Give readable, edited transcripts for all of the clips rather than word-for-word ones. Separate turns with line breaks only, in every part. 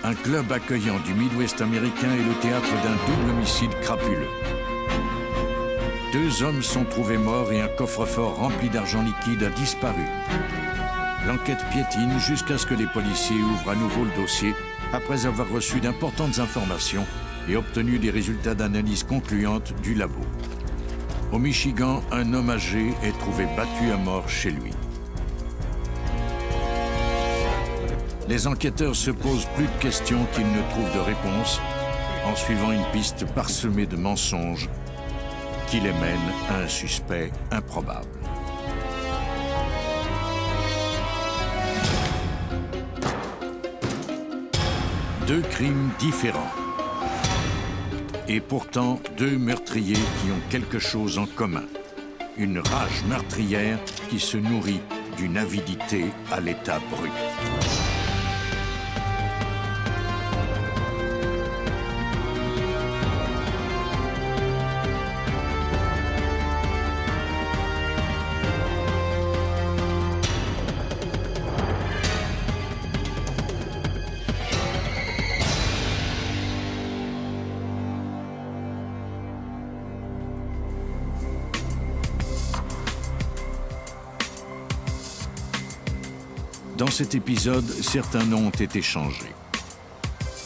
Un club accueillant du Midwest américain est le théâtre d'un double homicide crapuleux. 2 hommes sont trouvés morts et un coffre-fort rempli d'argent liquide a disparu. L'enquête piétine jusqu'à ce que les policiers ouvrent à nouveau le dossier après avoir reçu d'importantes informations et obtenu des résultats d'analyse concluantes du labo. Au Michigan, un homme âgé est trouvé battu à mort chez lui. Les enquêteurs se posent plus de questions qu'ils ne trouvent de réponses en suivant une piste parsemée de mensonges qui les mène à un suspect improbable. Deux crimes différents. Et pourtant, 2 meurtriers qui ont quelque chose en commun. Une rage meurtrière qui se nourrit d'une avidité à l'état brut. Dans cet épisode, certains noms ont été changés.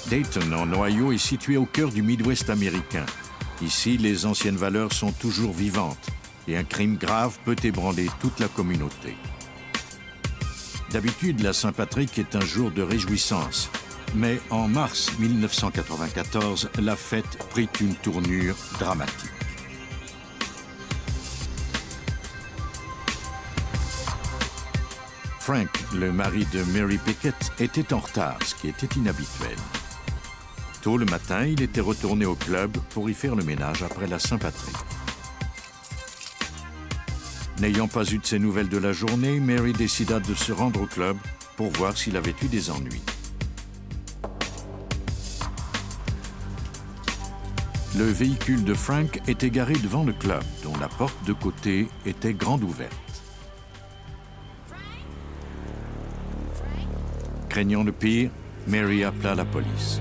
Dayton, en Ohio, est situé au cœur du Midwest américain. Ici, les anciennes valeurs sont toujours vivantes et un crime grave peut ébranler toute la communauté. D'habitude, la Saint-Patrick est un jour de réjouissance. Mais en mars 1994, la fête prit une tournure dramatique. Frank, le mari de Mary Pickett, était en retard, ce qui était inhabituel. Tôt le matin, il était retourné au club pour y faire le ménage après la Saint-Patrick. N'ayant pas eu de ses nouvelles de la journée, Mary décida de se rendre au club pour voir s'il avait eu des ennuis. Le véhicule de Frank était garé devant le club, dont la porte de côté était grande ouverte. Craignant le pire, Mary appela la police.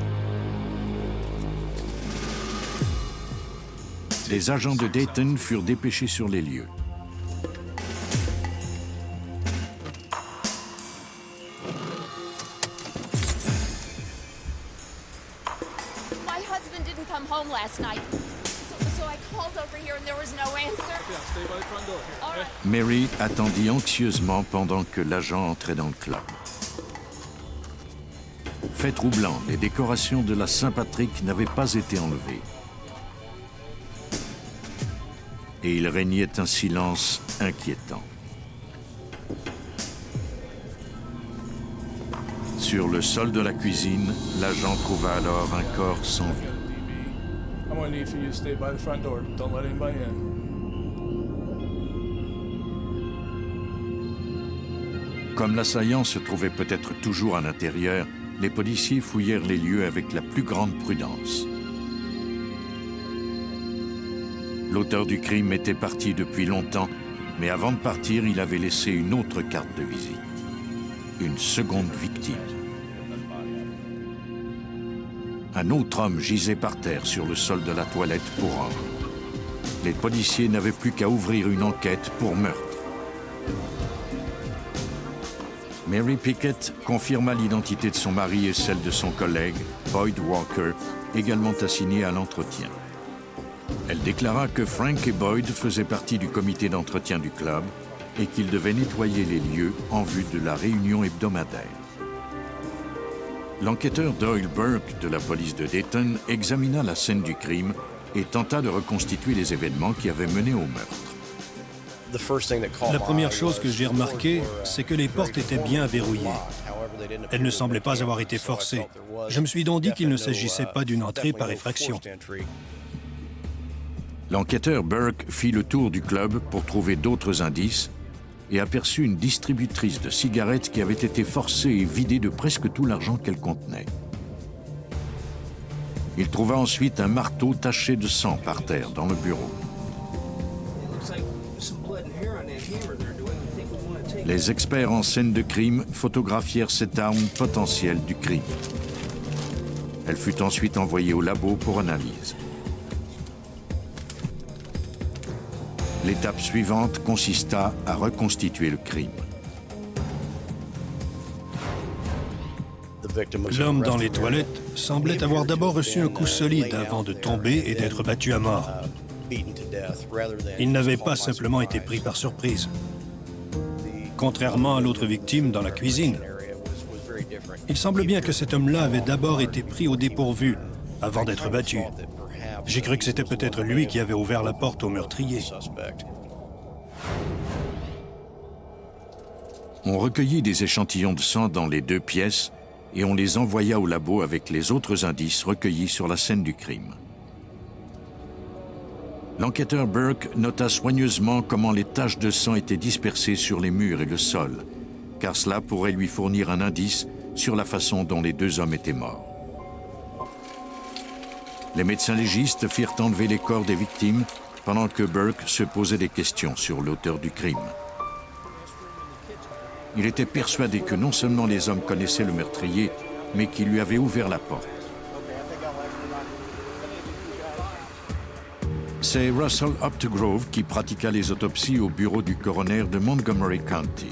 Les agents de Dayton furent dépêchés sur les lieux.
My husband didn't come home last night. So I called over here and there was no answer.
Stay by the front door.
All right.
Mary attendit anxieusement pendant que l'agent entrait dans le club. Fait troublant, les décorations de la Saint-Patrick n'avaient pas été enlevées. Et il régnait un silence inquiétant. Sur le sol de la cuisine, l'agent trouva alors un corps sans vie.
I'm gonna need for you to stay by the front door. Don't let anybody in.
Comme l'assaillant se trouvait peut-être toujours à l'intérieur, les policiers fouillèrent les lieux avec la plus grande prudence. L'auteur du crime était parti depuis longtemps, mais avant de partir, il avait laissé une autre carte de visite. Une seconde victime. Un autre homme gisait par terre sur le sol de la toilette pour hommes. Les policiers n'avaient plus qu'à ouvrir une enquête pour meurtre. Mary Pickett confirma l'identité de son mari et celle de son collègue, Boyd Walker, également assigné à l'entretien. Elle déclara que Frank et Boyd faisaient partie du comité d'entretien du club et qu'ils devaient nettoyer les lieux en vue de la réunion hebdomadaire. L'enquêteur Doyle Burke de la police de Dayton examina la scène du crime et tenta de reconstituer les événements qui avaient mené au meurtre.
La première chose que j'ai remarquée, c'est que les portes étaient bien verrouillées. Elles ne semblaient pas avoir été forcées. Je me suis donc dit qu'il ne s'agissait pas d'une entrée par effraction.
L'enquêteur Burke fit le tour du club pour trouver d'autres indices et aperçut une distributrice de cigarettes qui avait été forcée et vidée de presque tout l'argent qu'elle contenait. Il trouva ensuite un marteau taché de sang par terre dans le bureau. Les experts en scène de crime photographièrent cette arme potentielle du crime. Elle fut ensuite envoyée au labo pour analyse. L'étape suivante consista à reconstituer le crime.
L'homme dans les toilettes semblait avoir d'abord reçu un coup solide avant de tomber et d'être battu à mort. Il n'avait pas simplement été pris par surprise. Contrairement à l'autre victime dans la cuisine, il semble bien que cet homme-là avait d'abord été pris au dépourvu avant d'être battu. J'ai cru que c'était peut-être lui qui avait ouvert la porte au meurtrier.
On recueillit des échantillons de sang dans les 2 pièces et on les envoya au labo avec les autres indices recueillis sur la scène du crime. L'enquêteur Burke nota soigneusement comment les taches de sang étaient dispersées sur les murs et le sol, car cela pourrait lui fournir un indice sur la façon dont les 2 hommes étaient morts. Les médecins légistes firent enlever les corps des victimes pendant que Burke se posait des questions sur l'auteur du crime. Il était persuadé que non seulement les hommes connaissaient le meurtrier, mais qu'il lui avait ouvert la porte. C'est Russell Updegrove qui pratiqua les autopsies au bureau du coroner de Montgomery County.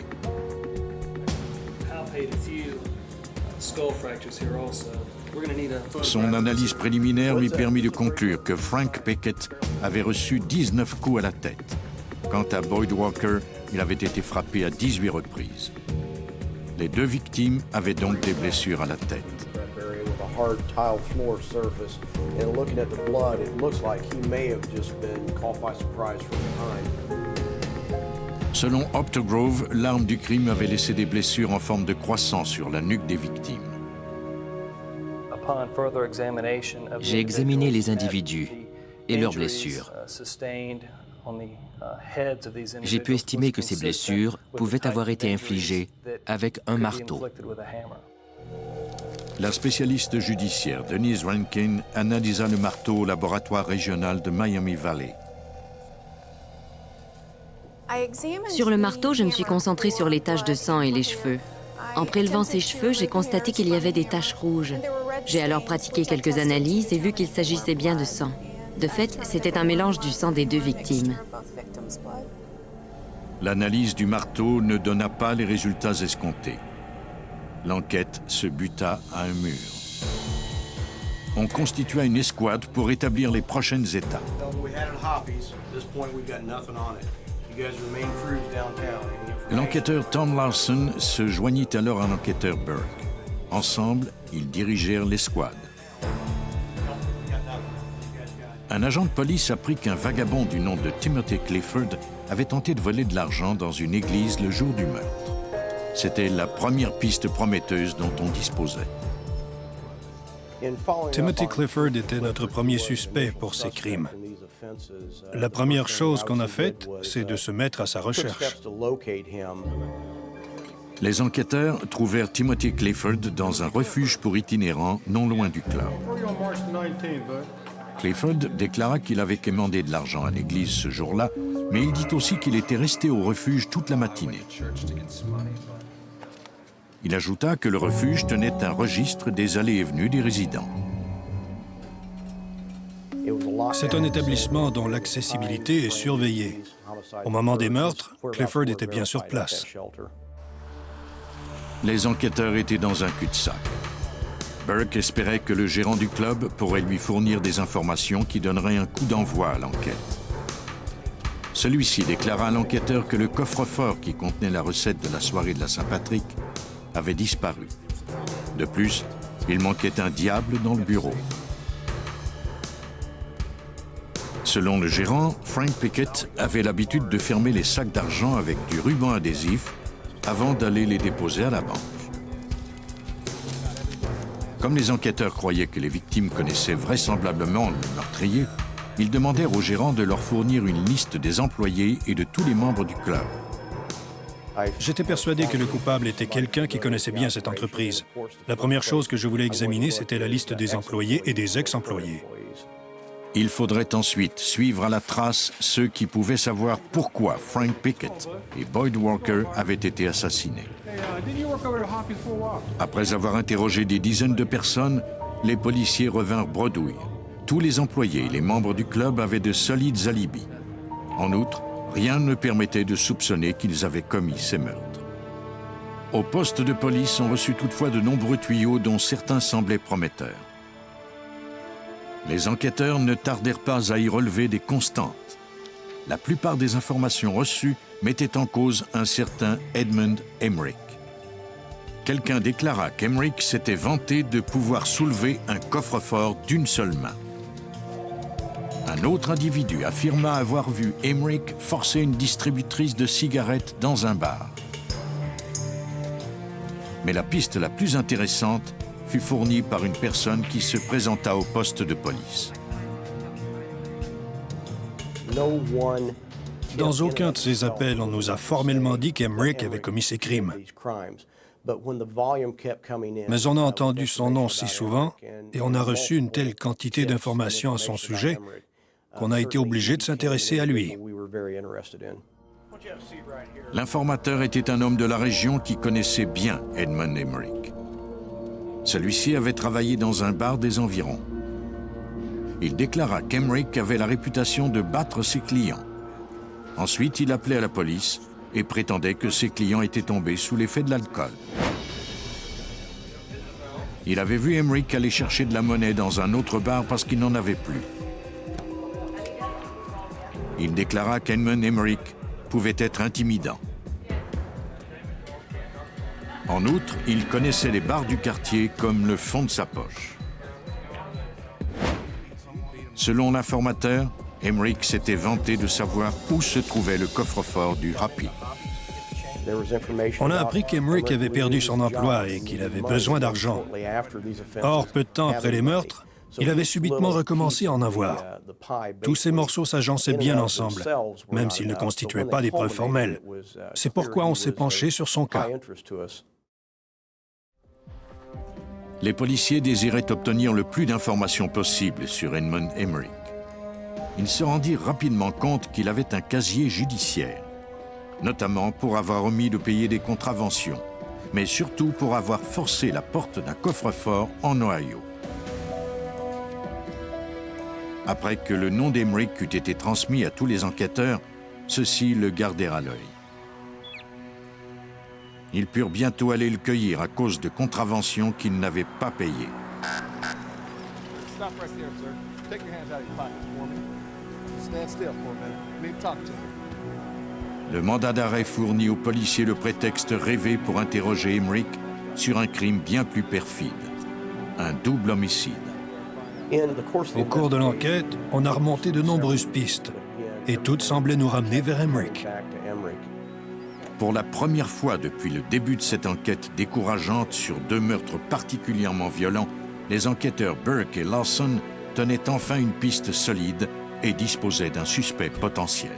Son analyse préliminaire lui permit de conclure que Frank Pickett avait reçu 19 coups à la tête. Quant à Boyd Walker, il avait été frappé à 18 reprises. Les 2 victimes avaient donc des blessures à la tête. Selon Updegrove, l'arme du crime avait laissé des blessures en forme de croissant sur la nuque des victimes.
J'ai examiné les individus et leurs blessures. J'ai pu estimer que ces blessures pouvaient avoir été infligées avec un marteau.
La spécialiste judiciaire Denise Rankin analysa le marteau au laboratoire régional de Miami Valley.
Sur le marteau, je me suis concentrée sur les taches de sang et les cheveux. En prélevant ces cheveux, j'ai constaté qu'il y avait des taches rouges. J'ai alors pratiqué quelques analyses et vu qu'il s'agissait bien de sang. De fait, c'était un mélange du sang des 2 victimes.
L'analyse du marteau ne donna pas les résultats escomptés. L'enquête se buta à un mur. On constitua une escouade pour établir les prochaines étapes. L'enquêteur Tom Larson se joignit alors à l'enquêteur Burke. Ensemble, ils dirigèrent l'escouade. Un agent de police apprit qu'un vagabond du nom de Timothy Clifford avait tenté de voler de l'argent dans une église le jour du meurtre. C'était la première piste prometteuse dont on disposait.
Timothy Clifford était notre premier suspect pour ces crimes. La première chose qu'on a faite, c'est de se mettre à sa recherche.
Les enquêteurs trouvèrent Timothy Clifford dans un refuge pour itinérants non loin du club. Clifford déclara qu'il avait quémandé de l'argent à l'église ce jour-là, mais il dit aussi qu'il était resté au refuge toute la matinée. Il ajouta que le refuge tenait un registre des allées et venues des résidents.
C'est un établissement dont l'accessibilité est surveillée. Au moment des meurtres, Clifford était bien sur place.
Les enquêteurs étaient dans un cul-de-sac. Burke espérait que le gérant du club pourrait lui fournir des informations qui donneraient un coup d'envoi à l'enquête. Celui-ci déclara à l'enquêteur que le coffre-fort qui contenait la recette de la soirée de la Saint-Patrick avait disparu. De plus, il manquait un diable dans le bureau. Selon le gérant, Frank Pickett avait l'habitude de fermer les sacs d'argent avec du ruban adhésif avant d'aller les déposer à la banque. Comme les enquêteurs croyaient que les victimes connaissaient vraisemblablement le meurtrier, ils demandèrent au gérant de leur fournir une liste des employés et de tous les membres du club.
J'étais persuadé que le coupable était quelqu'un qui connaissait bien cette entreprise. La première chose que je voulais examiner, c'était la liste des employés et des ex-employés.
Il faudrait ensuite suivre à la trace ceux qui pouvaient savoir pourquoi Frank Pickett et Boyd Walker avaient été assassinés. Après avoir interrogé des dizaines de personnes, les policiers revinrent bredouille. Tous les employés et les membres du club avaient de solides alibis. En outre, rien ne permettait de soupçonner qu'ils avaient commis ces meurtres. Au poste de police, on reçut toutefois de nombreux tuyaux dont certains semblaient prometteurs. Les enquêteurs ne tardèrent pas à y relever des constantes. La plupart des informations reçues mettaient en cause un certain Edmund Emmerich. Quelqu'un déclara qu'Emmerich s'était vanté de pouvoir soulever un coffre-fort d'une seule main. Un autre individu affirma avoir vu Emmerich forcer une distributrice de cigarettes dans un bar. Mais la piste la plus intéressante fut fournie par une personne qui se présenta au poste de police.
Dans aucun de ces appels, on nous a formellement dit qu'Emmerich avait commis ces crimes. Mais on a entendu son nom si souvent et on a reçu une telle quantité d'informations à son sujet qu'on a été obligé de s'intéresser à lui.
L'informateur était un homme de la région qui connaissait bien Edmund Emmerich. Celui-ci avait travaillé dans un bar des environs. Il déclara qu'Emmerich avait la réputation de battre ses clients. Ensuite, il appelait à la police et prétendait que ses clients étaient tombés sous l'effet de l'alcool. Il avait vu Emmerich aller chercher de la monnaie dans un autre bar parce qu'il n'en avait plus. Il déclara qu'Edmund Emmerich pouvait être intimidant. En outre, il connaissait les bars du quartier comme le fond de sa poche. Selon l'informateur, Emmerich s'était vanté de savoir où se trouvait le coffre-fort du Happy.
On a appris qu'Emmerich avait perdu son emploi et qu'il avait besoin d'argent. Or, peu de temps après les meurtres, il avait subitement recommencé à en avoir. Tous ces morceaux s'agençaient bien ensemble, même s'ils ne constituaient pas des preuves formelles. C'est pourquoi on s'est penché sur son cas.
Les policiers désiraient obtenir le plus d'informations possible sur Edmund Emmerich. Ils se rendirent rapidement compte qu'il avait un casier judiciaire, notamment pour avoir omis de payer des contraventions, mais surtout pour avoir forcé la porte d'un coffre-fort en Ohio. Après que le nom d'Emmerich eut été transmis à tous les enquêteurs, ceux-ci le gardèrent à l'œil. Ils purent bientôt aller le cueillir à cause de contraventions qu'ils n'avaient pas payées. Le mandat d'arrêt fournit aux policiers le prétexte rêvé pour interroger Emmerich sur un crime bien plus perfide, un double homicide.
Au cours de l'enquête, on a remonté de nombreuses pistes et toutes semblaient nous ramener vers Emmerich.
Pour la première fois depuis le début de cette enquête décourageante sur deux meurtres particulièrement violents, les enquêteurs Burke et Lawson tenaient enfin une piste solide et disposaient d'un suspect potentiel.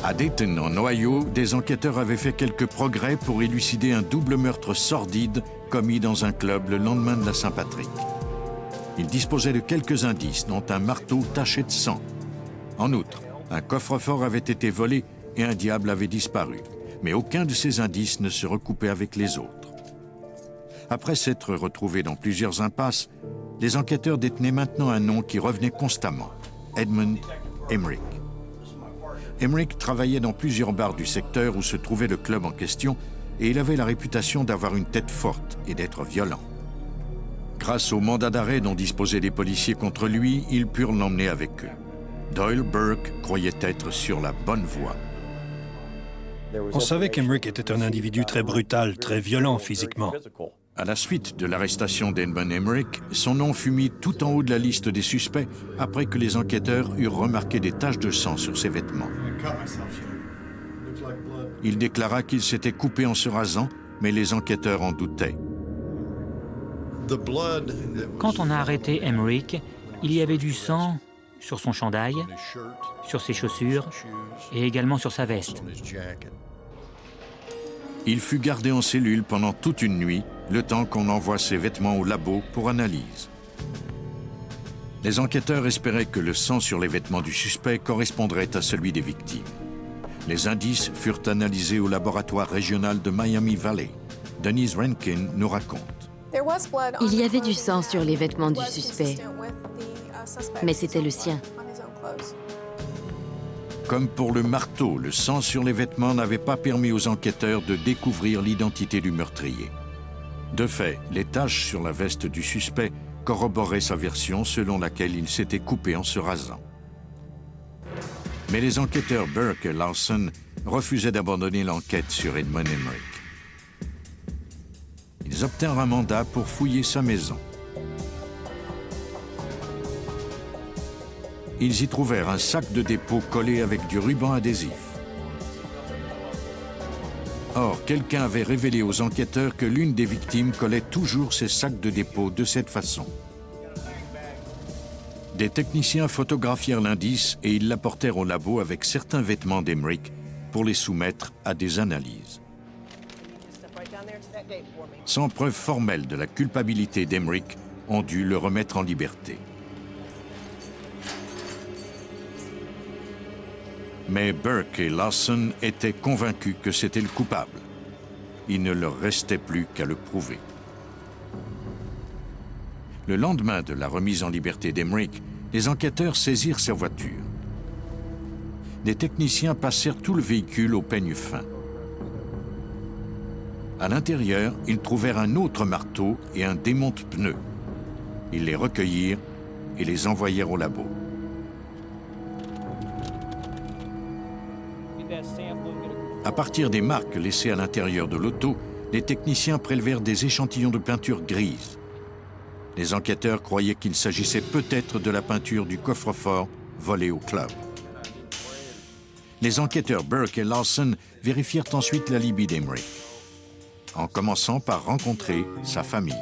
À Dayton, en Ohio, des enquêteurs avaient fait quelques progrès pour élucider un double meurtre sordide commis dans un club le lendemain de la Saint-Patrick. Ils disposaient de quelques indices, dont un marteau taché de sang. En outre, un coffre-fort avait été volé et un diable avait disparu. Mais aucun de ces indices ne se recoupait avec les autres. Après s'être retrouvés dans plusieurs impasses, les enquêteurs détenaient maintenant un nom qui revenait constamment, Edmund Emmerich. Emmerich travaillait dans plusieurs bars du secteur où se trouvait le club en question et il avait la réputation d'avoir une tête forte et d'être violent. Grâce au mandat d'arrêt dont disposaient les policiers contre lui, ils purent l'emmener avec eux. Doyle Burke croyait être sur la bonne voie.
On savait qu'Emmerich était un individu très brutal, très violent physiquement.
À la suite de l'arrestation d'Edmund Emmerich, son nom fut mis tout en haut de la liste des suspects après que les enquêteurs eurent remarqué des taches de sang sur ses vêtements. Il déclara qu'il s'était coupé en se rasant, mais les enquêteurs en doutaient.
Quand on a arrêté Emmerich, il y avait du sang sur son chandail, sur ses chaussures et également sur sa veste.
Il fut gardé en cellule pendant toute une nuit, le temps qu'on envoie ses vêtements au labo pour analyse. Les enquêteurs espéraient que le sang sur les vêtements du suspect correspondrait à celui des victimes. Les indices furent analysés au laboratoire régional de Miami Valley. Denise Rankin nous raconte.
Il y avait du sang sur les vêtements du suspect, mais c'était le sien.
Comme pour le marteau, le sang sur les vêtements n'avait pas permis aux enquêteurs de découvrir l'identité du meurtrier. De fait, les taches sur la veste du suspect corroboraient sa version selon laquelle il s'était coupé en se rasant. Mais les enquêteurs Burke et Lawson refusaient d'abandonner l'enquête sur Edmund Emmerich. Ils obtinrent un mandat pour fouiller sa maison. Ils y trouvèrent un sac de dépôt collé avec du ruban adhésif. Or, quelqu'un avait révélé aux enquêteurs que l'une des victimes collait toujours ses sacs de dépôt de cette façon. Des techniciens photographièrent l'indice et ils l'apportèrent au labo avec certains vêtements d'Emmerich pour les soumettre à des analyses. Sans preuve formelle de la culpabilité d'Emmerich, on dut le remettre en liberté. Mais Burke et Lawson étaient convaincus que c'était le coupable. Il ne leur restait plus qu'à le prouver. Le lendemain de la remise en liberté d'Emmerich, les enquêteurs saisirent sa voiture. Des techniciens passèrent tout le véhicule au peigne fin. À l'intérieur, ils trouvèrent un autre marteau et un démonte-pneus. Ils les recueillirent et les envoyèrent au labo. À partir des marques laissées à l'intérieur de l'auto, les techniciens prélevèrent des échantillons de peinture grise. Les enquêteurs croyaient qu'il s'agissait peut-être de la peinture du coffre-fort volé au club. Les enquêteurs Burke et Lawson vérifièrent ensuite l'alibi d'Emmerich, en commençant par rencontrer sa famille.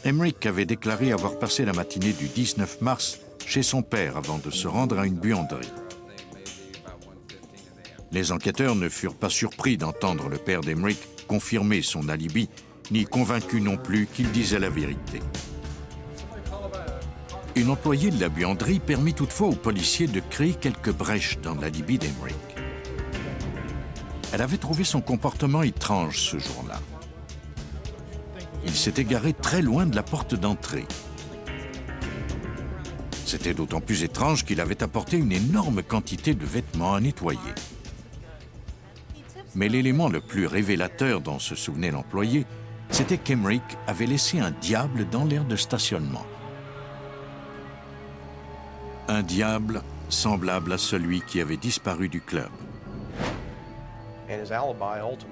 Emmerich avait déclaré avoir passé la matinée du 19 mars chez son père avant de se rendre à une buanderie. Les enquêteurs ne furent pas surpris d'entendre le père d'Emmerich confirmer son alibi, ni convaincus non plus qu'il disait la vérité. Une employée de la buanderie permit toutefois aux policiers de créer quelques brèches dans l'alibi d'Emmerich. Elle avait trouvé son comportement étrange ce jour-là. Il s'était garé très loin de la porte d'entrée. C'était d'autant plus étrange qu'il avait apporté une énorme quantité de vêtements à nettoyer. Mais l'élément le plus révélateur dont se souvenait l'employé, c'était qu'Emmerich avait laissé un diable dans l'aire de stationnement. Un diable semblable à celui qui avait disparu du club.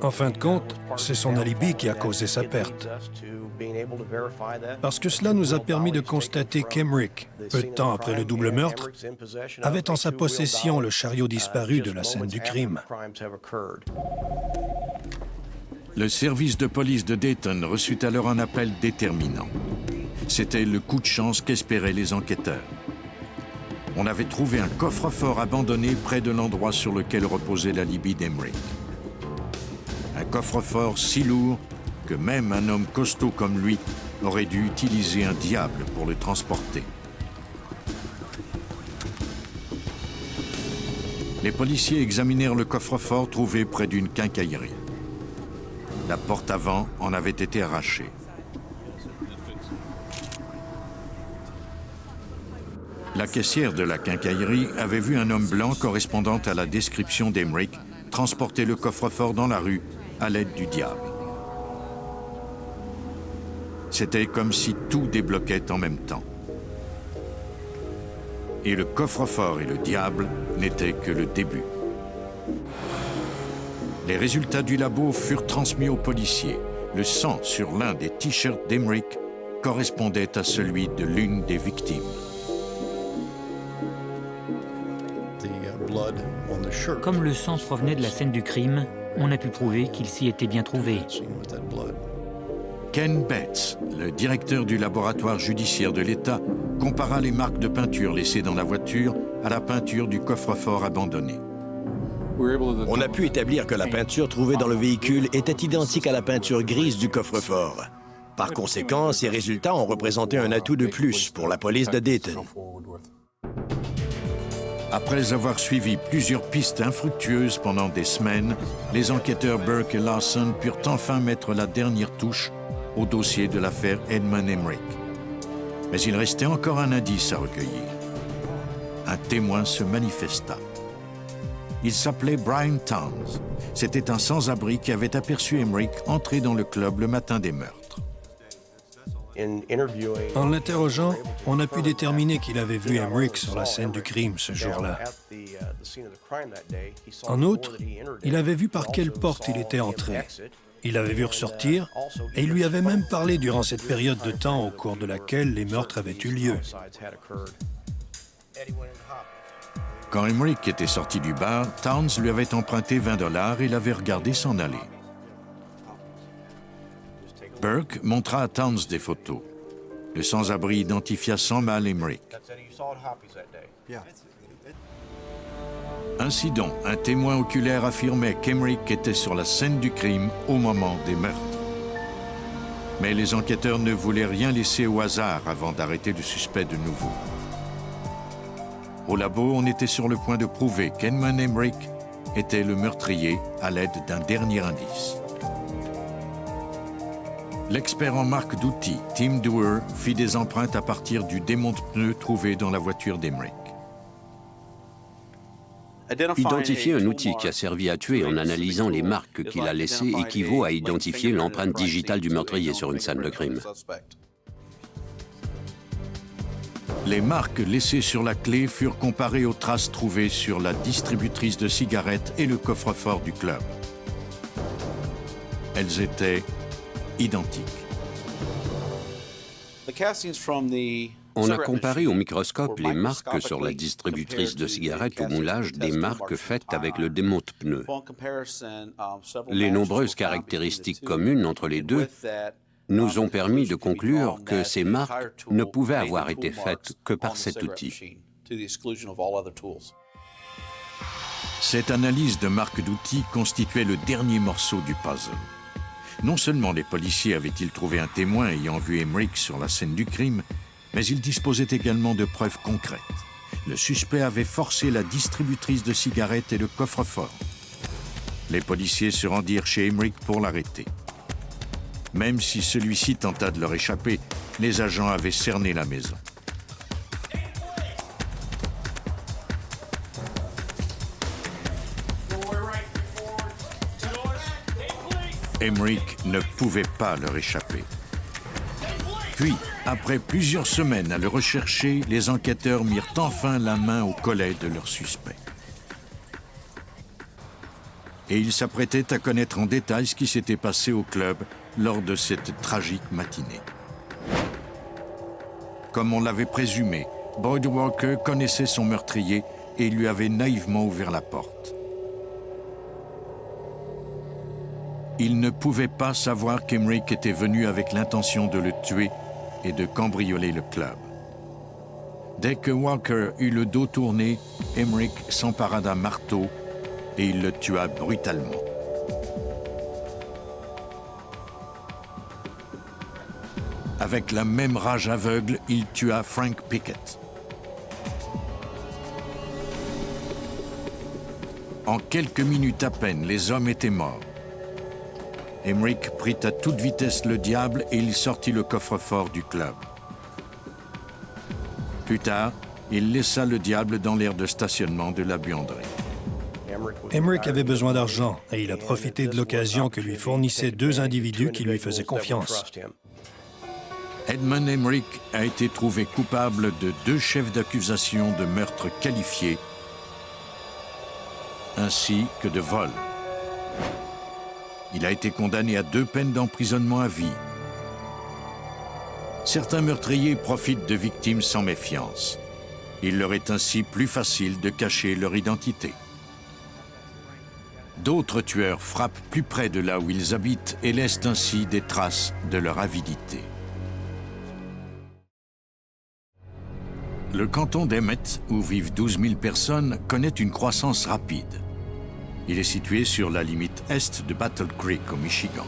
En fin de compte, c'est son alibi qui a causé sa perte. Parce que cela nous a permis de constater qu'Emmerich, peu de temps après le double meurtre, avait en sa possession le chariot disparu de la scène du crime.
Le service de police de Dayton reçut alors un appel déterminant. C'était le coup de chance qu'espéraient les enquêteurs. On avait trouvé un coffre-fort abandonné près de l'endroit sur lequel reposait l'alibi d'Emmerich. Un coffre-fort si lourd que même un homme costaud comme lui aurait dû utiliser un diable pour le transporter. Les policiers examinèrent le coffre-fort trouvé près d'une quincaillerie. La porte avant en avait été arrachée. La caissière de la quincaillerie avait vu un homme blanc correspondant à la description d'Emmerich transporter le coffre-fort dans la rue à l'aide du diable. C'était comme si tout débloquait en même temps. Et le coffre-fort et le diable n'étaient que le début. Les résultats du labo furent transmis aux policiers. Le sang sur l'un des t-shirts d'Emmerich correspondait à celui de l'une des victimes.
Comme le sang provenait de la scène du crime, on a pu prouver qu'il s'y était bien trouvé.
Ken Betts, le directeur du laboratoire judiciaire de l'État, compara les marques de peinture laissées dans la voiture à la peinture du coffre-fort abandonné.
On a pu établir que la peinture trouvée dans le véhicule était identique à la peinture grise du coffre-fort. Par conséquent, ces résultats ont représenté un atout de plus pour la police de Dayton.
Après avoir suivi plusieurs pistes infructueuses pendant des semaines, les enquêteurs Burke et Larson purent enfin mettre la dernière touche au dossier de l'affaire Edmund Emmerich. Mais il restait encore un indice à recueillir. Un témoin se manifesta. Il s'appelait Brian Towns. C'était un sans-abri qui avait aperçu Emmerich entrer dans le club le matin des meurtres.
En l'interrogeant, on a pu déterminer qu'il avait vu Emmerich sur la scène du crime ce jour-là. En outre, il avait vu par quelle porte il était entré. Il l'avait vu ressortir et il lui avait même parlé durant cette période de temps au cours de laquelle les meurtres avaient eu lieu.
Quand Emmerich était sorti du bar, Towns lui avait emprunté $20 et l'avait regardé s'en aller. Burke montra à Towns des photos. Le sans-abri identifia sans mal Emmerich. Ainsi donc, un témoin oculaire affirmait qu'Emmerich était sur la scène du crime au moment des meurtres. Mais les enquêteurs ne voulaient rien laisser au hasard avant d'arrêter le suspect de nouveau. Au labo, on était sur le point de prouver qu'Edmund Emmerich était le meurtrier à l'aide d'un dernier indice. L'expert en marque d'outils, Tim Dewar, fit des empreintes à partir du démonte-pneus trouvé dans la voiture d'Emmerich.
Identifier un outil qui a servi à tuer en analysant les marques qu'il a laissées équivaut à identifier l'empreinte digitale du meurtrier sur une scène de crime.
Les marques laissées sur la clé furent comparées aux traces trouvées sur la distributrice de cigarettes et le coffre-fort du club. Elles étaient identiques.
On a comparé au microscope les marques sur la distributrice de cigarettes au moulage des marques faites avec le démonte-pneus. Les nombreuses caractéristiques communes entre les deux nous ont permis de conclure que ces marques ne pouvaient avoir été faites que par cet outil.
Cette analyse de marques d'outils constituait le dernier morceau du puzzle. Non seulement les policiers avaient-ils trouvé un témoin ayant vu Emmerich sur la scène du crime, mais ils disposaient également de preuves concrètes. Le suspect avait forcé la distributrice de cigarettes et le coffre-fort. Les policiers se rendirent chez Emmerich pour l'arrêter. Même si celui-ci tenta de leur échapper, les agents avaient cerné la maison. Emmerich ne pouvait pas leur échapper. Puis, après plusieurs semaines à le rechercher, les enquêteurs mirent enfin la main au collet de leur suspect. Et ils s'apprêtaient à connaître en détail ce qui s'était passé au club lors de cette tragique matinée. Comme on l'avait présumé, Boyd Walker connaissait son meurtrier et lui avait naïvement ouvert la porte. Il ne pouvait pas savoir qu'Emmerich était venu avec l'intention de le tuer et de cambrioler le club. Dès que Walker eut le dos tourné, Emmerich s'empara d'un marteau et il le tua brutalement. Avec la même rage aveugle, il tua Frank Pickett. En quelques minutes à peine, les hommes étaient morts. Emmerich prit à toute vitesse le diable et il sortit le coffre-fort du club. Plus tard, il laissa le diable dans l'aire de stationnement de la buanderie.
Emmerich avait besoin d'argent et il a profité de l'occasion que lui fournissaient deux individus qui lui faisaient confiance.
Edmund Emmerich a été trouvé coupable de 2 chefs d'accusation de meurtre qualifiés ainsi que de vol. Il a été condamné à 2 peines d'emprisonnement à vie. Certains meurtriers profitent de victimes sans méfiance. Il leur est ainsi plus facile de cacher leur identité. D'autres tueurs frappent plus près de là où ils habitent et laissent ainsi des traces de leur avidité. Le canton d'Emmett, où vivent 12 000 personnes, connaît une croissance rapide. Il est situé sur la limite est de Battle Creek, au Michigan.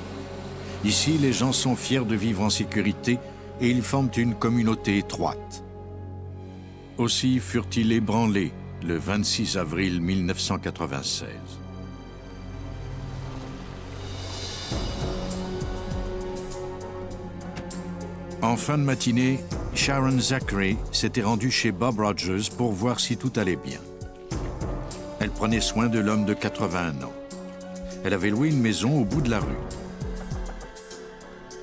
Ici, les gens sont fiers de vivre en sécurité et ils forment une communauté étroite. Aussi furent-ils ébranlés le 26 avril 1996. En fin de matinée, Sharon Zachary s'était rendue chez Bob Rogers pour voir si tout allait bien. Elle prenait soin de l'homme de 81 ans. Elle avait loué une maison au bout de la rue.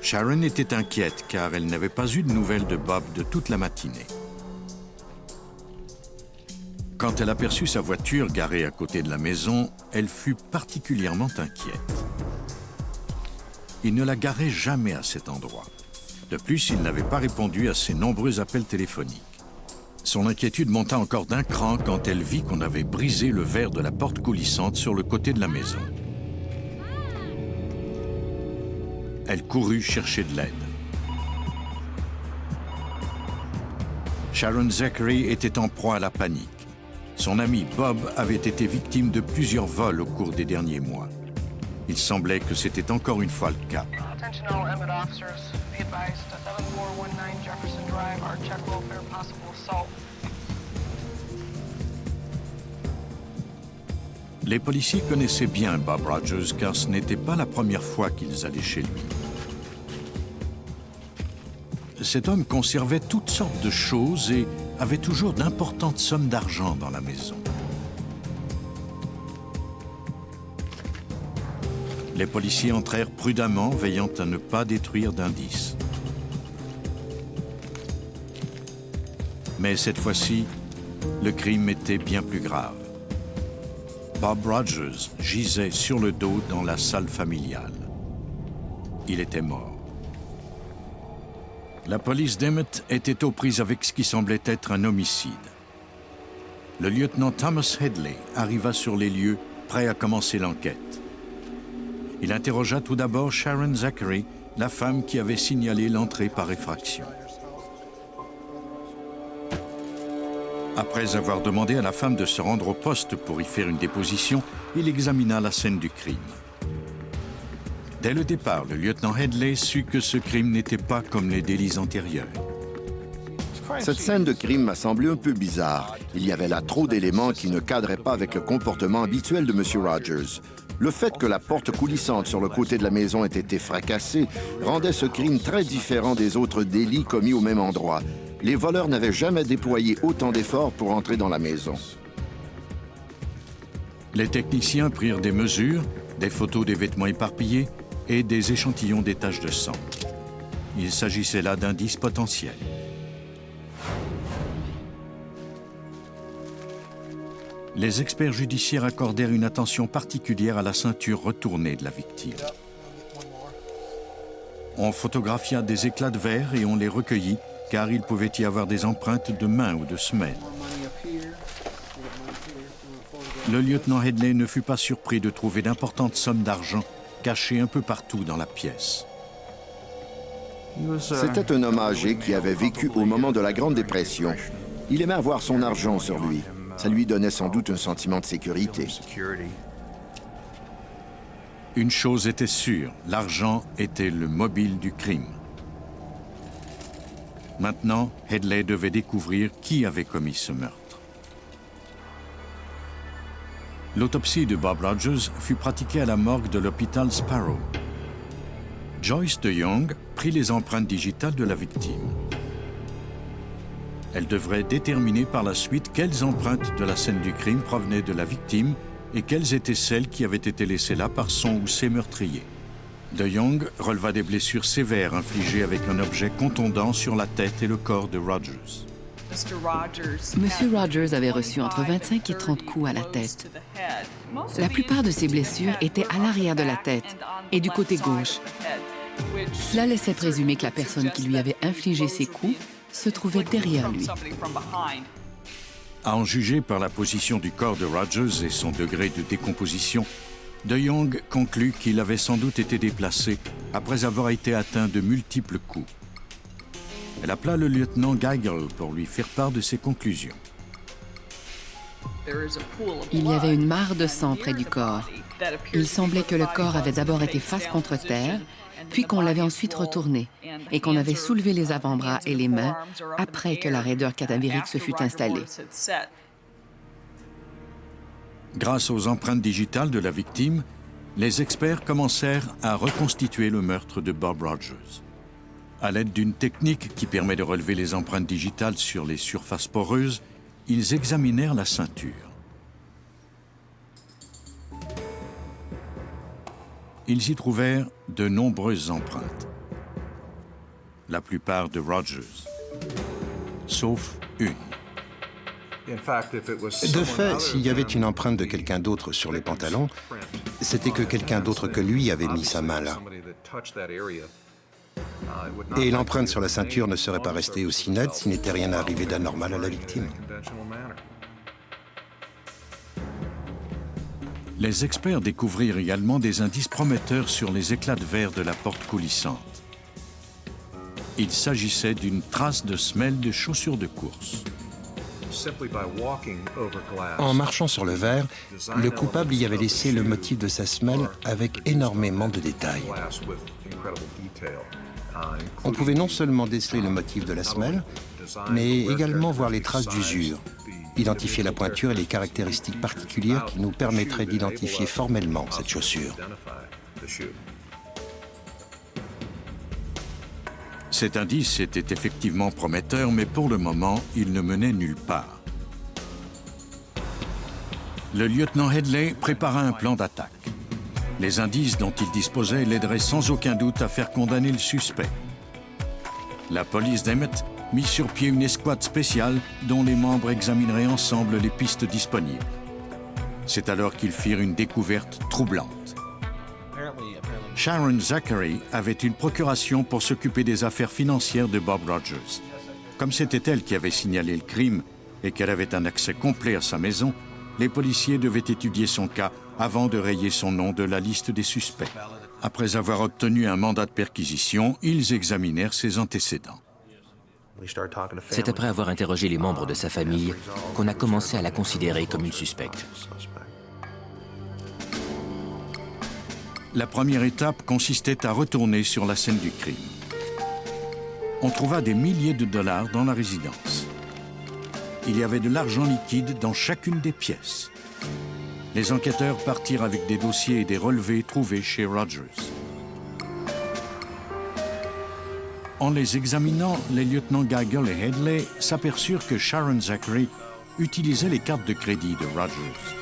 Sharon était inquiète car elle n'avait pas eu de nouvelles de Bob de toute la matinée. Quand elle aperçut sa voiture garée à côté de la maison, elle fut particulièrement inquiète. Il ne la garait jamais à cet endroit. De plus, il n'avait pas répondu à ses nombreux appels téléphoniques. Son inquiétude monta encore d'un cran quand elle vit qu'on avait brisé le verre de la porte coulissante sur le côté de la maison. Elle courut chercher de l'aide. Sharon Zachary était en proie à la panique. Son ami Bob avait été victime de plusieurs vols au cours des derniers mois. Il semblait que c'était encore une fois le cas. Les policiers connaissaient bien Bob Rogers car ce n'était pas la première fois qu'ils allaient chez lui. Cet homme conservait toutes sortes de choses et avait toujours d'importantes sommes d'argent dans la maison. Les policiers entrèrent prudemment, veillant à ne pas détruire d'indices. Mais cette fois-ci, le crime était bien plus grave. Bob Rogers gisait sur le dos dans la salle familiale. Il était mort. La police d'Emmett était aux prises avec ce qui semblait être un homicide. Le lieutenant Thomas Headley arriva sur les lieux, prêt à commencer l'enquête. Il interrogea tout d'abord Sharon Zachary, la femme qui avait signalé l'entrée par effraction. Après avoir demandé à la femme de se rendre au poste pour y faire une déposition, il examina la scène du crime. Dès le départ, le lieutenant Headley sut que ce crime n'était pas comme les délits antérieurs.
Cette scène de crime m'a semblé un peu bizarre. Il y avait là trop d'éléments qui ne cadraient pas avec le comportement habituel de M. Rogers. Le fait que la porte coulissante sur le côté de la maison ait été fracassée rendait ce crime très différent des autres délits commis au même endroit. Les voleurs n'avaient jamais déployé autant d'efforts pour entrer dans la maison.
Les techniciens prirent des mesures, des photos des vêtements éparpillés et des échantillons des taches de sang. Il s'agissait là d'indices potentiels. Les experts judiciaires accordèrent une attention particulière à la ceinture retournée de la victime. On photographia des éclats de verre et on les recueillit, car il pouvait y avoir des empreintes de mains ou de semelles. Le lieutenant Headley ne fut pas surpris de trouver d'importantes sommes d'argent cachées un peu partout dans la pièce.
C'était un homme âgé qui avait vécu au moment de la Grande Dépression. Il aimait avoir son argent sur lui. Ça lui donnait sans doute un sentiment de sécurité.
Une chose était sûre, l'argent était le mobile du crime. Maintenant, Headley devait découvrir qui avait commis ce meurtre. L'autopsie de Bob Rogers fut pratiquée à la morgue de l'hôpital Sparrow. Joyce DeYoung prit les empreintes digitales de la victime. Elle devrait déterminer par la suite quelles empreintes de la scène du crime provenaient de la victime et quelles étaient celles qui avaient été laissées là par son ou ses meurtriers. DeYoung releva des blessures sévères infligées avec un objet contondant sur la tête et le corps de Rogers.
Monsieur Rogers avait reçu entre 25 et 30 coups à la tête. La plupart de ses blessures étaient à l'arrière de la tête et du côté gauche. Cela laissait présumer que la personne qui lui avait infligé ces coups se trouvait derrière lui.
À en juger par la position du corps de Rogers et son degré de décomposition, DeYoung conclut qu'il avait sans doute été déplacé après avoir été atteint de multiples coups. Elle appela le lieutenant Geigel pour lui faire part de ses conclusions.
Il y avait une mare de sang près du corps. Il semblait que le corps avait d'abord été face contre terre, puis qu'on l'avait ensuite retourné et qu'on avait soulevé les avant-bras et les mains après que la raideur cadavérique se fut installée.
Grâce aux empreintes digitales de la victime, les experts commencèrent à reconstituer le meurtre de Bob Rogers. À l'aide d'une technique qui permet de relever les empreintes digitales sur les surfaces poreuses, ils examinèrent la ceinture. Ils y trouvèrent de nombreuses empreintes. La plupart de Rogers, sauf une.
De fait, s'il y avait une empreinte de quelqu'un d'autre sur les pantalons, c'était que quelqu'un d'autre que lui avait mis sa main là. Et l'empreinte sur la ceinture ne serait pas restée aussi nette s'il n'était rien arrivé d'anormal à la victime.
Les experts découvrirent également des indices prometteurs sur les éclats de verre de la porte coulissante. Il s'agissait d'une trace de semelle de chaussures de course.
En marchant sur le verre, le coupable y avait laissé le motif de sa semelle avec énormément de détails. On pouvait non seulement déceler le motif de la semelle, mais également voir les traces d'usure, identifier la pointure et les caractéristiques particulières qui nous permettraient d'identifier formellement cette chaussure.
Cet indice était effectivement prometteur, mais pour le moment, il ne menait nulle part. Le lieutenant Headley prépara un plan d'attaque. Les indices dont il disposait l'aideraient sans aucun doute à faire condamner le suspect. La police d'Emmett mit sur pied une escouade spéciale dont les membres examineraient ensemble les pistes disponibles. C'est alors qu'ils firent une découverte troublante. Sharon Zachary avait une procuration pour s'occuper des affaires financières de Bob Rogers. Comme c'était elle qui avait signalé le crime et qu'elle avait un accès complet à sa maison, les policiers devaient étudier son cas avant de rayer son nom de la liste des suspects. Après avoir obtenu un mandat de perquisition, ils examinèrent ses antécédents.
C'est après avoir interrogé les membres de sa famille qu'on a commencé à la considérer comme une suspecte.
La première étape consistait à retourner sur la scène du crime. On trouva des milliers de dollars dans la résidence. Il y avait de l'argent liquide dans chacune des pièces. Les enquêteurs partirent avec des dossiers et des relevés trouvés chez Rogers. En les examinant, les lieutenants Geigel et Headley s'aperçurent que Sharon Zachary utilisait les cartes de crédit de Rogers.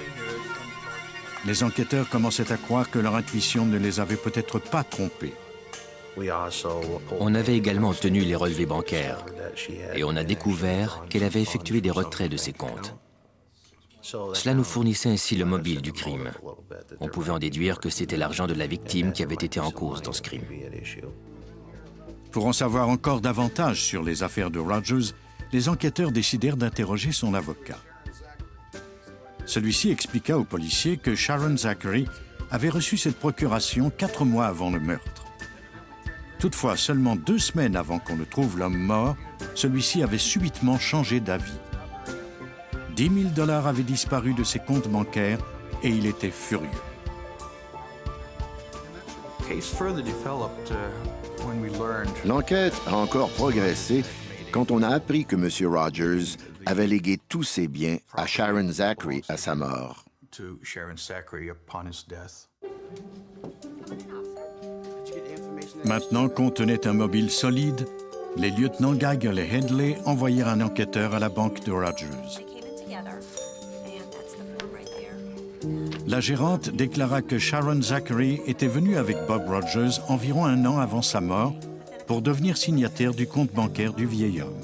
Les enquêteurs commençaient à croire que leur intuition ne les avait peut-être pas trompés.
On avait également obtenu les relevés bancaires et on a découvert qu'elle avait effectué des retraits de ses comptes. Cela nous fournissait ainsi le mobile du crime. On pouvait en déduire que c'était l'argent de la victime qui avait été en cause dans ce crime.
Pour en savoir encore davantage sur les affaires de Rogers, les enquêteurs décidèrent d'interroger son avocat. Celui-ci expliqua aux policiers que Sharon Zachary avait reçu cette procuration 4 mois avant le meurtre. Toutefois, seulement 2 semaines avant qu'on ne trouve l'homme mort, celui-ci avait subitement changé d'avis. 10 000 $ avaient disparu de ses comptes bancaires et il était furieux.
L'enquête a encore progressé quand on a appris que M. Rogers avait légué tous ses biens à Sharon Zachary à sa mort.
Maintenant qu'on tenait un mobile solide, les lieutenants Geigel et Headley envoyèrent un enquêteur à la banque de Rogers. La gérante déclara que Sharon Zachary était venue avec Bob Rogers environ 1 an avant sa mort pour devenir signataire du compte bancaire du vieil homme.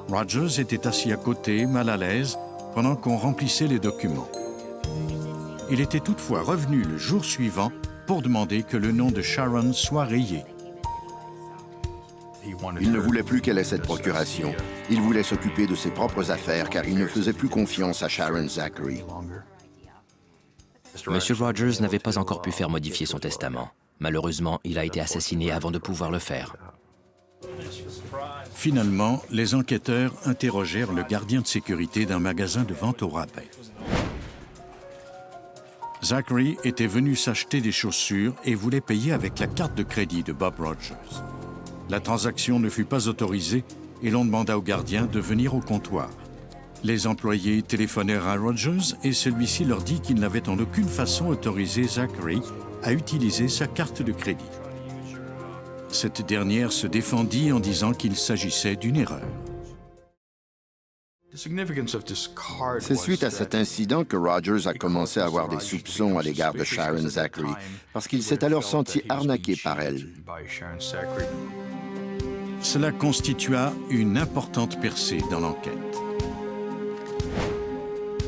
Rogers était assis à côté, mal à l'aise, pendant qu'on remplissait les documents. Il était toutefois revenu le jour suivant pour demander que le nom de Sharon soit rayé.
Il ne voulait plus qu'elle ait cette procuration. Il voulait s'occuper de ses propres affaires car il ne faisait plus confiance à Sharon Zachary.
M. Rogers n'avait pas encore pu faire modifier son testament. Malheureusement, il a été assassiné avant de pouvoir le faire.
Finalement, les enquêteurs interrogèrent le gardien de sécurité d'un magasin de vente au rabais. Zachary était venu s'acheter des chaussures et voulait payer avec la carte de crédit de Bob Rogers. La transaction ne fut pas autorisée et l'on demanda au gardien de venir au comptoir. Les employés téléphonèrent à Rogers et celui-ci leur dit qu'il n'avait en aucune façon autorisé Zachary à utiliser sa carte de crédit. Cette dernière se défendit en disant qu'il s'agissait d'une erreur.
C'est suite à cet incident que Rogers a commencé à avoir des soupçons à l'égard de Sharon Zachary, parce qu'il s'est alors senti arnaqué par elle.
Cela constitua une importante percée dans l'enquête.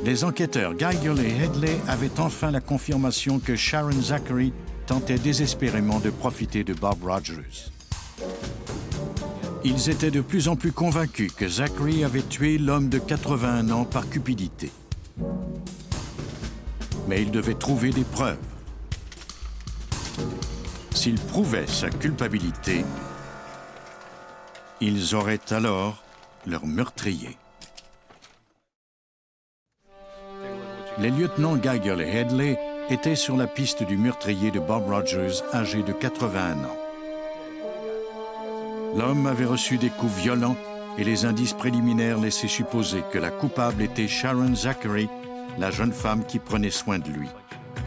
Les enquêteurs Geigel et Headley avaient enfin la confirmation que Sharon Zachary tentait désespérément de profiter de Bob Rogers. Ils étaient de plus en plus convaincus que Zachary avait tué l'homme de 81 ans par cupidité. Mais ils devaient trouver des preuves. S'ils prouvaient sa culpabilité, ils auraient alors leur meurtrier. Les lieutenants Geigel et Headley étaient sur la piste du meurtrier de Bob Rogers, âgé de 81 ans. L'homme avait reçu des coups violents et les indices préliminaires laissaient supposer que la coupable était Sharon Zachary, la jeune femme qui prenait soin de lui.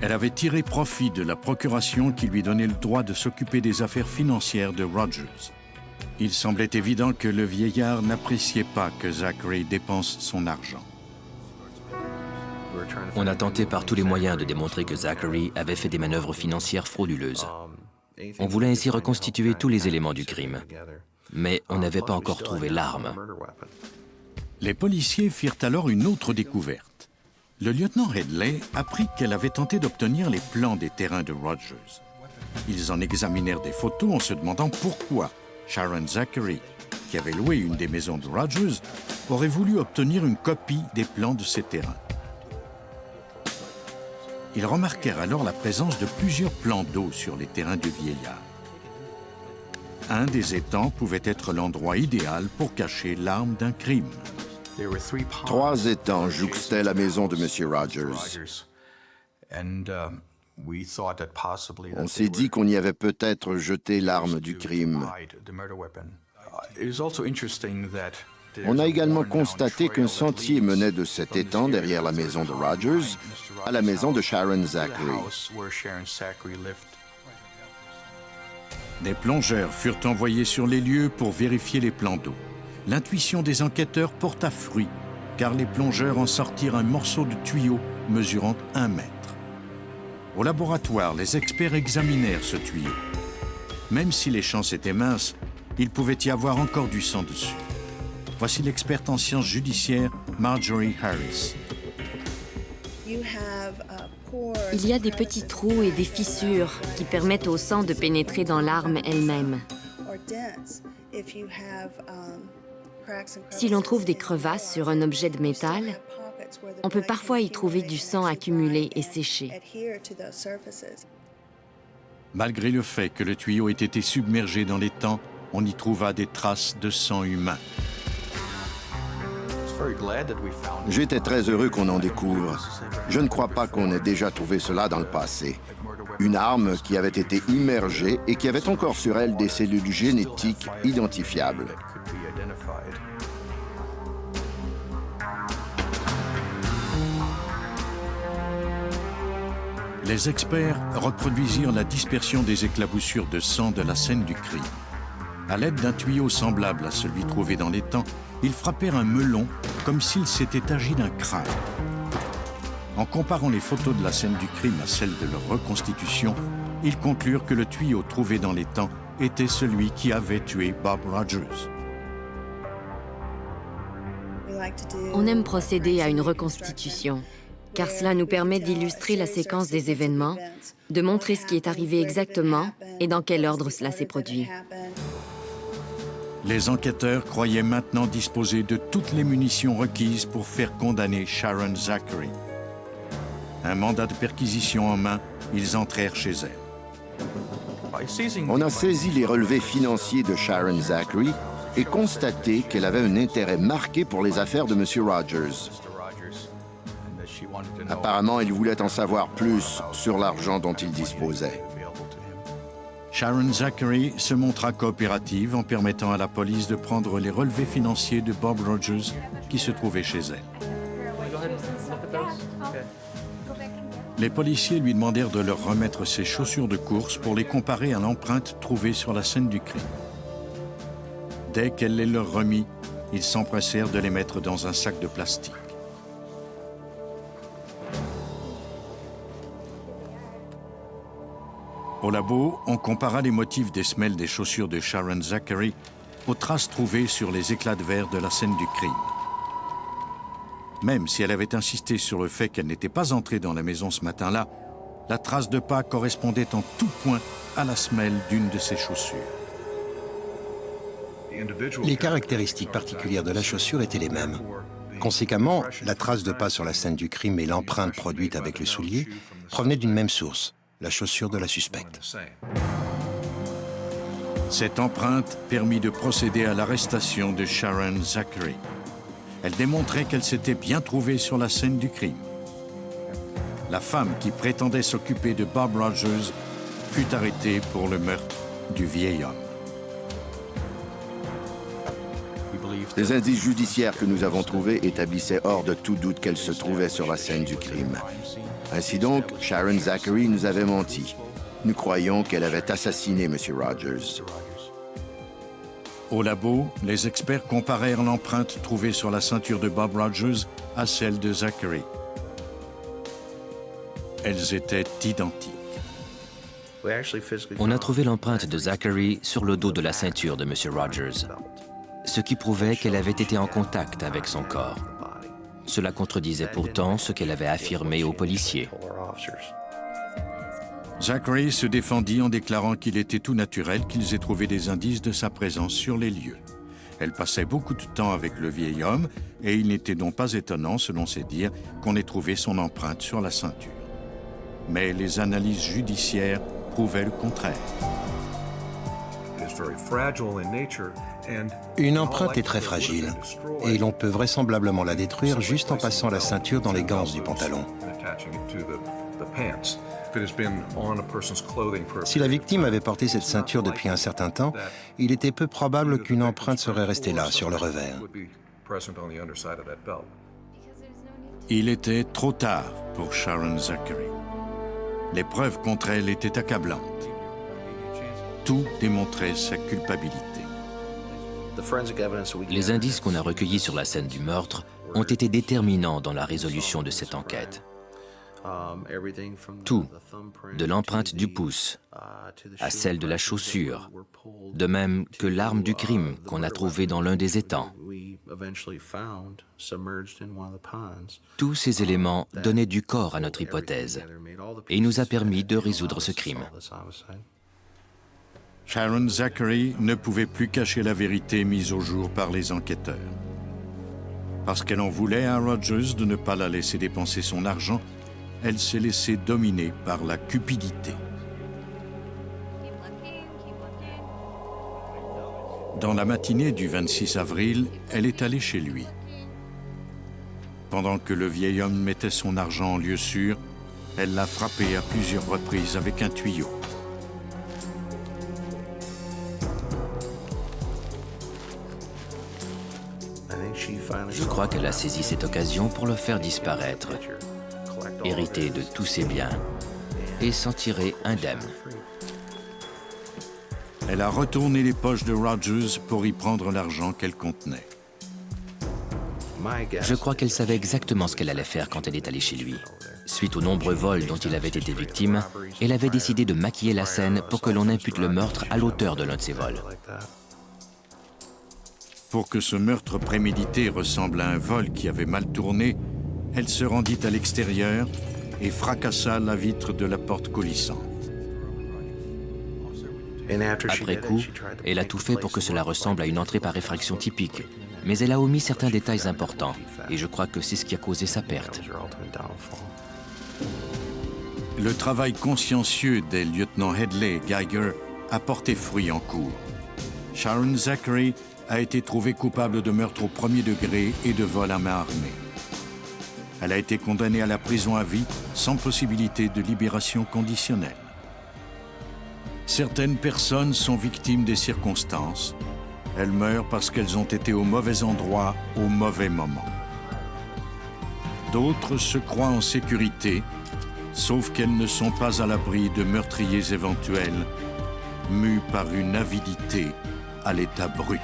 Elle avait tiré profit de la procuration qui lui donnait le droit de s'occuper des affaires financières de Rogers. Il semblait évident que le vieillard n'appréciait pas que Zachary dépense son argent.
On a tenté par tous les moyens de démontrer que Zachary avait fait des manœuvres financières frauduleuses. On voulait ainsi reconstituer tous les éléments du crime, mais on n'avait pas encore trouvé l'arme.
Les policiers firent alors une autre découverte. Le lieutenant Headley apprit qu'elle avait tenté d'obtenir les plans des terrains de Rogers. Ils en examinèrent des photos en se demandant pourquoi Sharon Zachary, qui avait loué une des maisons de Rogers, aurait voulu obtenir une copie des plans de ces terrains. Ils remarquèrent alors la présence de plusieurs plans d'eau sur les terrains du vieillard. Un des étangs pouvait être l'endroit idéal pour cacher l'arme d'un crime.
3 étangs jouxtaient la maison de M. Rogers. On s'est dit qu'on y avait peut-être jeté l'arme du crime. On a également constaté qu'un sentier menait de cet étang derrière la maison de Rogers à la maison de Sharon Zachary.
Des plongeurs furent envoyés sur les lieux pour vérifier les plans d'eau. L'intuition des enquêteurs porta fruit, car les plongeurs en sortirent un morceau de tuyau mesurant 1 mètre. Au laboratoire, les experts examinèrent ce tuyau. Même si les chances étaient minces, il pouvait y avoir encore du sang dessus. Voici l'experte en sciences judiciaires, Marjorie Harris.
Il y a des petits trous et des fissures qui permettent au sang de pénétrer dans l'arme elle-même. Si l'on trouve des crevasses sur un objet de métal, on peut parfois y trouver du sang accumulé et séché.
Malgré le fait que le tuyau ait été submergé dans l'étang, on y trouva des traces de sang humain.
J'étais très heureux qu'on en découvre. Je ne crois pas qu'on ait déjà trouvé cela dans le passé. Une arme qui avait été immergée et qui avait encore sur elle des cellules génétiques identifiables.
Les experts reproduisirent la dispersion des éclaboussures de sang de la scène du crime. À l'aide d'un tuyau semblable à celui trouvé dans l'étang, ils frappèrent un melon comme s'il s'était agi d'un crâne. En comparant les photos de la scène du crime à celles de leur reconstitution, ils conclurent que le tuyau trouvé dans l'étang était celui qui avait tué Bob Rogers.
On aime procéder à une reconstitution, car cela nous permet d'illustrer la séquence des événements, de montrer ce qui est arrivé exactement et dans quel ordre cela s'est produit.
Les enquêteurs croyaient maintenant disposer de toutes les munitions requises pour faire condamner Sharon Zachary. Un mandat de perquisition en main, ils entrèrent chez elle.
On a saisi les relevés financiers de Sharon Zachary et constaté qu'elle avait un intérêt marqué pour les affaires de M. Rogers. Apparemment, elle voulait en savoir plus sur l'argent dont il disposait.
Sharon Zachary se montra coopérative en permettant à la police de prendre les relevés financiers de Bob Rogers qui se trouvait chez elle. Les policiers lui demandèrent de leur remettre ses chaussures de course pour les comparer à l'empreinte trouvée sur la scène du crime. Dès qu'elle les leur remit, ils s'empressèrent de les mettre dans un sac de plastique. Au labo, on compara les motifs des semelles des chaussures de Sharon Zachary aux traces trouvées sur les éclats de verre de la scène du crime. Même si elle avait insisté sur le fait qu'elle n'était pas entrée dans la maison ce matin-là, la trace de pas correspondait en tout point à la semelle d'une de ses chaussures.
Les caractéristiques particulières de la chaussure étaient les mêmes. Conséquemment, la trace de pas sur la scène du crime et l'empreinte produite avec le soulier provenaient d'une même source, la chaussure de la suspecte.
Cette empreinte permit de procéder à l'arrestation de Sharon Zachary. Elle démontrait qu'elle s'était bien trouvée sur la scène du crime. La femme qui prétendait s'occuper de Bob Rogers fut arrêtée pour le meurtre du vieil homme.
Les indices judiciaires que nous avons trouvés établissaient hors de tout doute qu'elle se trouvait sur la scène du crime. Ainsi donc, Sharon Zachary nous avait menti. Nous croyions qu'elle avait assassiné M. Rogers.
Au labo, les experts comparèrent l'empreinte trouvée sur la ceinture de Bob Rogers à celle de Zachary. Elles étaient identiques.
On a trouvé l'empreinte de Zachary sur le dos de la ceinture de M. Rogers, ce qui prouvait qu'elle avait été en contact avec son corps. Cela contredisait pourtant ce qu'elle avait affirmé aux policiers.
Zachary se défendit en déclarant qu'il était tout naturel qu'ils aient trouvé des indices de sa présence sur les lieux. Elle passait beaucoup de temps avec le vieil homme et il n'était donc pas étonnant, selon ses dires, qu'on ait trouvé son empreinte sur la ceinture. Mais les analyses judiciaires prouvaient le contraire.
Une empreinte est très fragile et l'on peut vraisemblablement la détruire juste en passant la ceinture dans les ganses du pantalon. Si la victime avait porté cette ceinture depuis un certain temps, il était peu probable qu'une empreinte serait restée là, sur le revers.
Il était trop tard pour Sharon Zachary. Les preuves contre elle étaient accablantes. Tout démontrait sa culpabilité.
Les indices qu'on a recueillis sur la scène du meurtre ont été déterminants dans la résolution de cette enquête. Tout, de l'empreinte du pouce à celle de la chaussure, de même que l'arme du crime qu'on a trouvée dans l'un des étangs. Tous ces éléments donnaient du corps à notre hypothèse et nous a permis de résoudre ce crime.
Sharon Zachary ne pouvait plus cacher la vérité mise au jour par les enquêteurs. Parce qu'elle en voulait à Rogers de ne pas la laisser dépenser son argent, elle s'est laissée dominer par la cupidité. Dans la matinée du 26 avril, elle est allée chez lui. Pendant que le vieil homme mettait son argent en lieu sûr, elle l'a frappé à plusieurs reprises avec un tuyau.
Je crois qu'elle a saisi cette occasion pour le faire disparaître, hériter de tous ses biens et s'en tirer indemne.
Elle a retourné les poches de Rogers pour y prendre l'argent qu'elle contenait.
Je crois qu'elle savait exactement ce qu'elle allait faire quand elle est allée chez lui. Suite aux nombreux vols dont il avait été victime, elle avait décidé de maquiller la scène pour que l'on impute le meurtre à l'auteur de l'un de ces vols.
Pour que ce meurtre prémédité ressemble à un vol qui avait mal tourné, elle se rendit à l'extérieur et fracassa la vitre de la porte coulissante.
Après coup, elle a tout fait pour que cela ressemble à une entrée par effraction typique, mais elle a omis certains détails importants, et je crois que c'est ce qui a causé sa perte.
Le travail consciencieux des lieutenants Headley et Geiger a porté fruit en cours. Sharon Zachary a été trouvée coupable de meurtre au premier degré et de vol à main armée. Elle a été condamnée à la prison à vie sans possibilité de libération conditionnelle. Certaines personnes sont victimes des circonstances. Elles meurent parce qu'elles ont été au mauvais endroit au mauvais moment. D'autres se croient en sécurité, sauf qu'elles ne sont pas à l'abri de meurtriers éventuels, mus par une avidité à l'état brut.